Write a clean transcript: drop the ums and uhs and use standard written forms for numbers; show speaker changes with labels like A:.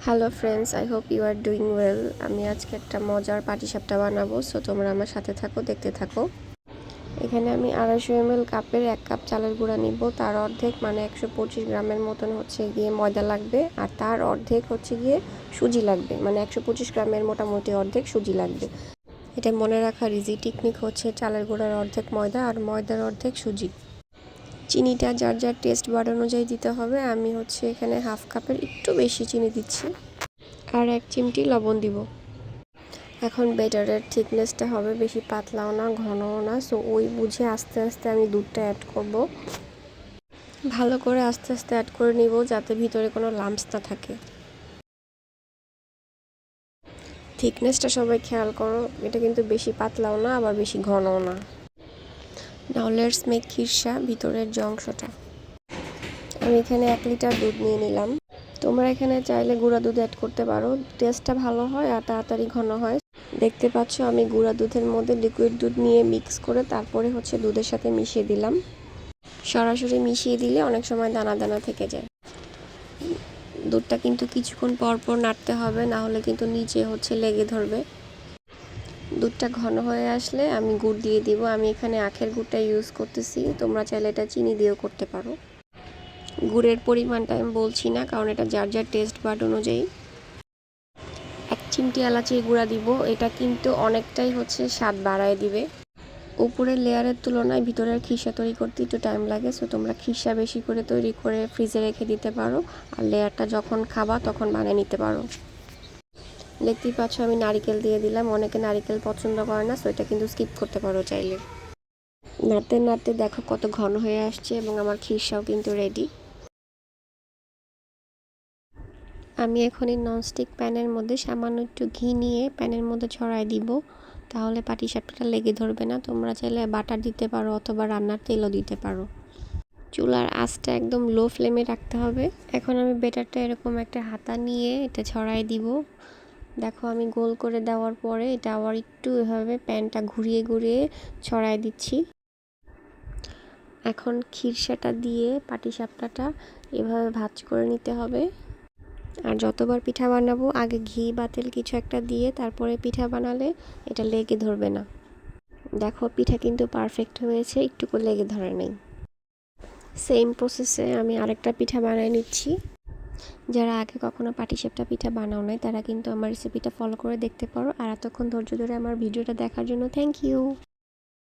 A: Hello friends, I hope you are doing well. আমি আজকে একটা মজার পাটিসাপটা বানাবো, সো তোমরা আমার সাথে থাকো, দেখতে থাকো। এখানে আমি 250 ml কাপের 1 কাপ চালের গুঁড়া নিব। তার অর্ধেক মানে 125 গ্রামের মতন হচ্ছে গিয়ে ময়দা লাগবে, আর তার অর্ধেক হচ্ছে গিয়ে সুজি লাগবে, মানে 125 গ্রামের মোটামুটি অর্ধেক সুজি লাগবে। এটা মনে রাখার ইজি টেকনিক হচ্ছে চালের গুঁড়ার অর্ধেক ময়দা আর ময়দার অর্ধেক সুজি। চিনিটা যার যার টেস্ট বার অনুযায়ী দিতে হবে। আমি হচ্ছে এখানে হাফ কাপের একটু বেশি চিনি দিচ্ছি, আর 1 চিমটি লবণ দিব। এখন ব্যাটারের থিকনেসটা হবে বেশি পাতলাও না ঘনও না, সো ওই বুঝে আস্তে আস্তে আমি দুধটা অ্যাড করব। ভালো করে আস্তে আস্তে অ্যাড করে নিব যাতে ভিতরে কোনো লাম্পস না থাকে। থিকনেসটা সবাই খেয়াল করো, এটা কিন্তু বেশি পাতলাও না আবার বেশি ঘনও না। নাও লেটস মেক খিরসা, ভিতরের যে অংশটা। আমি এখানে 1 লিটার দুধ নিয়ে নিলাম। তোমরা এখানে চাইলে গুঁড়া দুধ অ্যাড করতে পারো, টেস্টটা ভালো হয় আর তাড়াতাড়ি ঘন হয়। দেখতে পাচ্ছ আমি গুঁড়া দুধের মধ্যে লিকুইড দুধ নিয়ে মিক্স করে তারপরে হচ্ছে দুধের সাথে মিশিয়ে দিলাম। সরাসরি মিশিয়ে দিলে অনেক সময় দানা দানা থেকে যায়। দুধটা কিন্তু কিছুক্ষণ পর পর নাড়তে হবে, না হলে কিন্তু নিচে হচ্ছে লেগে ধরবে। দুধটা ঘন হয়ে আসলে আমি গুড় দিয়ে দিব। আমি এখানে আখের গুড়টা ইউজ করতেছি, তোমরা চাইলে এটা চিনি দিয়েও করতে পারো। গুড়ের পরিমাণটা আমি বলছি না, কারণ এটা যার যার টেস্ট বাড অনুযায়ী। 1 চিমটি এলাচির গুঁড়া দিব, এটা কিন্তু অনেকটাই হচ্ছে স্বাদ বাড়ায় দিবে। উপরের লেয়ারের তুলনায় ভিতরের খিরসা তৈরি করতে একটু টাইম লাগে, সো তোমরা খিরসা বেশি করে তৈরি করে ফ্রিজে রেখে দিতে পারো, আর লেয়ারটা যখন খাবা তখন বানিয়ে নিতে পারো। দেখতেই পাচ্ছ আমি নারিকেল দিয়ে দিলাম। অনেকে নারিকেল পছন্দ করে না, সো এটা কিন্তু স্কিপ করতে পারো চাইলে। নাড়তে নাড়তে দেখো কত ঘন হয়ে আসছে এবং আমার খিরসাও কিন্তু রেডি। আমি এখন এই ননস্টিক প্যানের মধ্যে সামান্য একটু ঘি নিয়ে প্যানের মধ্যে ছড়াই দিব, তাহলে পাটিসাপটাটা লেগে ধরবে না। তোমরা চাইলে বাটার দিতে পারো অথবা রান্নার তেলও দিতে পারো। চুলার আঁচটা একদম লো ফ্লেমে রাখতে হবে। এখন আমি ব্যাটারটা এরকম একটা হাতা নিয়ে এটা ছড়াই দিব। দেখো আমি গোল করে দেওয়ার পরে এটা আবার একটু এভাবে প্যানটা ঘুরিয়ে ঘুরিয়ে ছড়াই দিচ্ছি। এখন খিরসাটা দিয়ে পাটিসাপটাটা এভাবে ভাঁজ করে নিতে হবে। আর যতবার পিঠা বানাবো আগে ঘি বা তেল কিছু একটা দিয়ে তারপরে পিঠা বানালে এটা লেগে ধরবে না। দেখো পিঠা কিন্তু পারফেক্ট হয়েছে, একটুকু লেগে ধরে নেই। সেম প্রসেসে আমি আরেকটা পিঠা বানিয়ে নিচ্ছি। যারা আগে কখনো পাটিসাপটা পিঠা বানাও নাই তারা কিন্তু আমার রেসিপিটা ফলো করে দেখতে পারো। আর এতক্ষণ ধৈর্য ধরে আমার ভিডিওটা দেখার জন্য থ্যাংক ইউ।